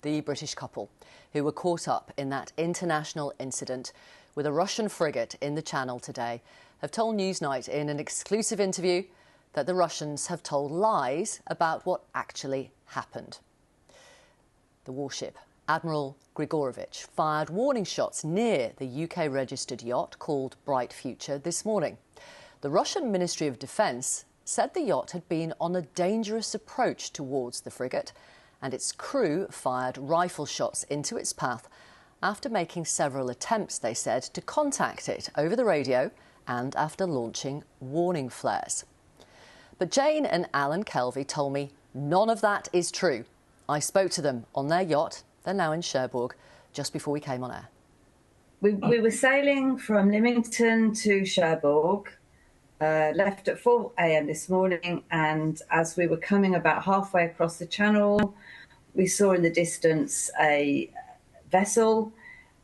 the British couple who were caught up in that international incident with a Russian frigate in the Channel today, have told Newsnight in an exclusive interview that the Russians have told lies about what actually happened. The warship Admiral Grigorovich fired warning shots near the UK-registered yacht called Bright Future this morning. The Russian Ministry of Defence said the yacht had been on a dangerous approach towards the frigate, and its crew fired rifle shots into its path after making several attempts, they said, to contact it over the radio and after launching warning flares. But Jane and Alan Kelvey told me none of that is true. I spoke to them on their yacht, they're now in Cherbourg, just before we came on air. We were sailing from Lymington to Cherbourg, left at 4 a.m. this morning, and as we were coming about halfway across the channel, we saw in the distance a vessel.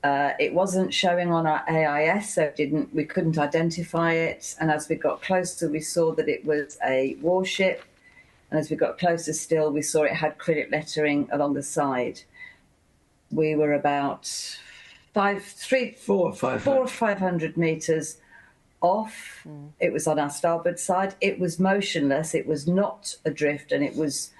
It wasn't showing on our AIS, so we couldn't identify it. And as we got closer, we saw that it was a warship. And as we got closer still, we saw it had credit lettering along the side. We were about 400 or 500 metres off. It was on our starboard side. It was motionless. It was not adrift, and it was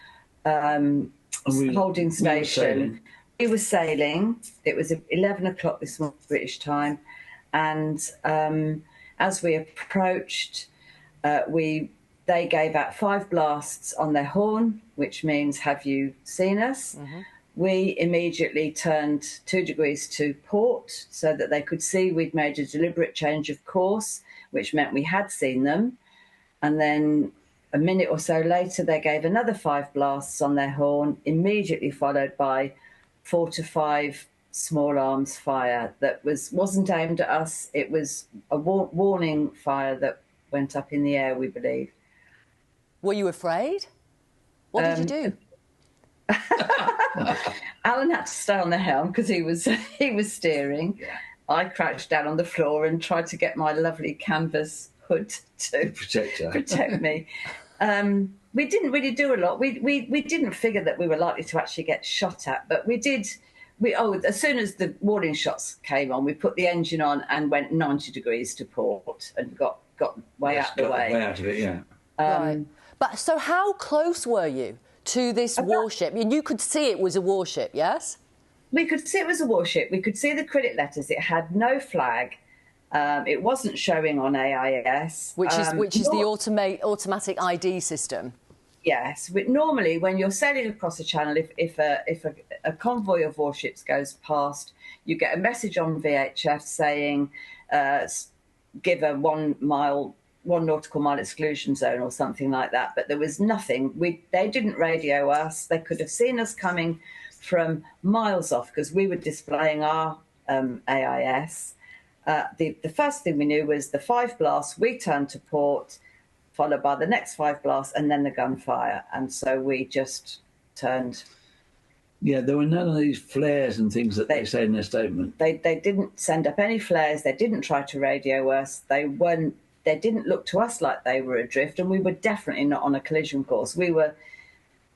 holding station. We were sailing. It was 11 o'clock this morning, British time. And as we approached, they gave out 5 blasts on their horn, which means, have you seen us? Mm-hmm. We immediately turned 2 degrees to port so that they could see we'd made a deliberate change of course, which meant we had seen them. And then a minute or so later, they gave another 5 blasts on their horn, immediately followed by 4 to 5 small arms fire that wasn't aimed at us. It was a warning fire that went up in the air, we believe. Were you afraid? What did you do? Alan had to stay on the helm because he was steering. Yeah. I crouched down on the floor and tried to get my lovely canvas hood to protect me. We didn't really do a lot. We didn't figure that we were likely to actually get shot at, but we did. As soon as the warning shots came on, we put the engine on and went 90 degrees to port and got way out of the way. Way out of it, yeah. Right. But so how close were you to this warship? I mean, you could see it was a warship, yes? We could see it was a warship. We could see the credit letters. It had no flag. It wasn't showing on AIS. Which is the automatic ID system. Yes. Normally, when you're sailing across the channel, if a convoy of warships goes past, you get a message on VHF saying, give a 1 nautical mile exclusion zone or something like that. But there was nothing. They didn't radio us. They could have seen us coming from miles off because we were displaying our AIS. The first thing we knew was the 5 blasts. We turned to port, followed by the next 5 blasts, and then the gunfire. And so we just turned. Yeah, there were none of these flares and things that they said in their statement. They didn't send up any flares. They didn't try to radio us. They didn't look to us like they were adrift, and we were definitely not on a collision course. We were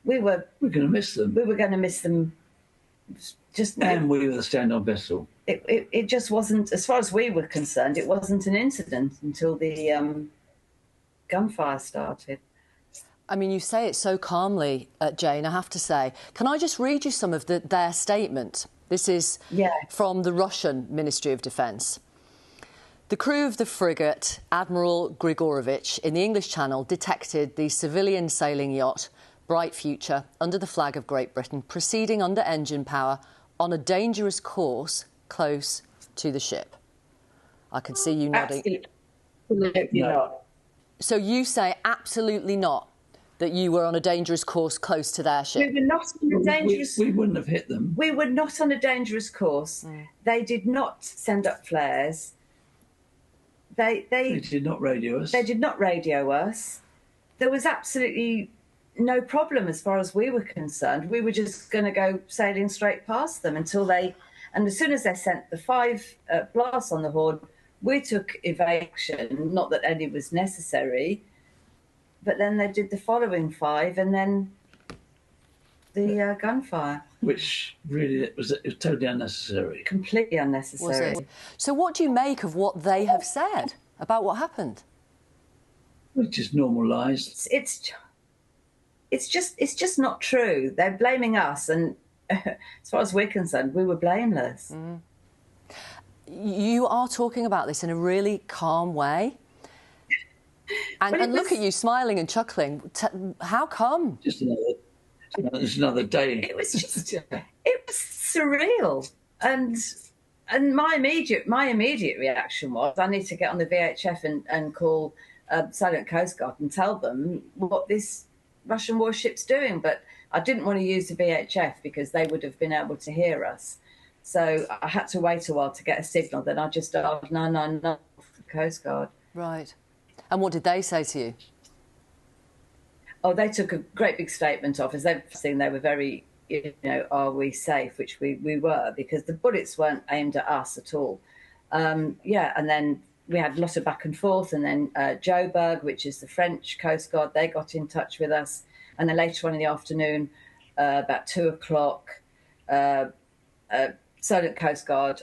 going to miss them. We were going to miss them. And we were the stand-on vessel. It just wasn't, as far as we were concerned, it wasn't an incident until the gunfire started. I mean, you say it so calmly, Jane, I have to say. Can I just read you some of their statement? This is from the Russian Ministry of Defence. The crew of the frigate Admiral Grigorovich in the English Channel detected the civilian sailing yacht Bright Future under the flag of Great Britain proceeding under engine power on a dangerous course close to the ship. I could see you nodding. Absolutely not. So you say absolutely not, that you were on a dangerous course close to their ship? We were not on a dangerous... We wouldn't have hit them. We were not on a dangerous course. They did not send up flares. They did not radio us. They did not radio us. There was absolutely no problem as far as we were concerned. We were just going to go sailing straight past them until they... And as soon as they sent the 5 blasts on the horn, we took evacuation, not that any was necessary, but then they did the following 5 and then the gunfire. which really it was totally unnecessary. Completely unnecessary. Was it? So what do you make of what they have said about what happened? Which is normal lies. It's just not true. They're blaming us, and as far as we're concerned, we were blameless. Mm. You are talking about this in a really calm way. And look at you smiling and chuckling. How come? Just another day. It was surreal. And my immediate reaction was, I need to get on the VHF and call Silent Coast Guard and tell them what this Russian warship's doing. But I didn't want to use the VHF because they would have been able to hear us. So I had to wait a while to get a signal. Then I just dialed 999 for the Coast Guard. Right. And what did they say to you? Oh, they took a great big statement off. As they've seen, they were very, are we safe? Which we were, because the bullets weren't aimed at us at all. And then we had a lot of back and forth. And then Joburg, which is the French Coast Guard, they got in touch with us. And then later on in the afternoon, about 2:00, Silent Coast Guard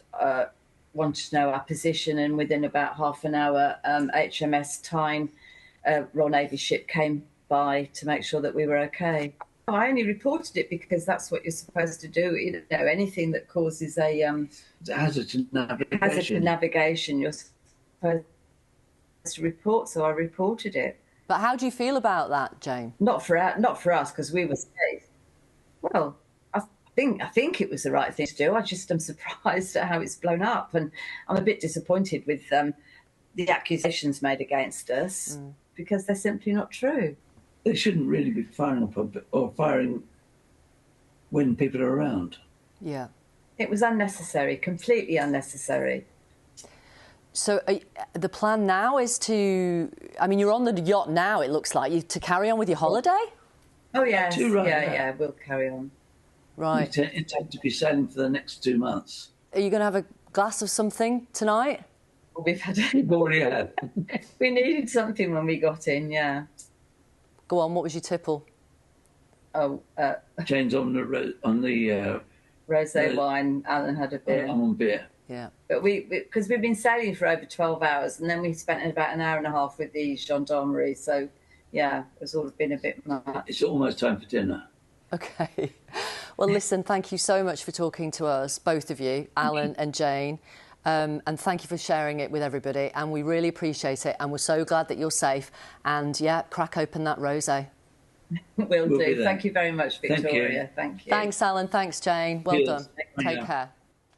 wanted to know our position, and within about half an hour, HMS Tyne, Royal Navy ship, came by to make sure that we were okay. I only reported it because that's what you're supposed to do. Anything that causes a hazard to navigation. You're supposed to report. So I reported it. But how do you feel about that, Jane? Not for us, because we were safe. Well, I think it was the right thing to do. I just am surprised at how it's blown up, and I'm a bit disappointed with the accusations made against us because they're simply not true. They shouldn't really be firing or firing when people are around. Yeah, it was unnecessary, completely unnecessary. So the plan now is to, you're on the yacht now, it looks like, to carry on with your holiday? Oh, yes. Yeah, we'll carry on. Right. We intend to be sailing for the next 2 months. Are you going to have a glass of something tonight? We've already had. We needed something when we got in, yeah. Go on, what was your tipple? Oh, Jane's on the rosé wine. Alan had a beer. I'm on beer. Yeah. But because we've been sailing for over 12 hours, and then we spent about an hour and a half with the gendarmerie. So, yeah, it's all been a bit much. It's almost time for dinner. Okay. Well, listen, thank you so much for talking to us, both of you, Alan and Jane. And thank you for sharing it with everybody. And we really appreciate it. And we're so glad that you're safe. And, yeah, crack open that rosé. Will do. Thank you very much, Victoria. Thank you. Thanks, Alan. Thanks, Jane. Well done. Take care.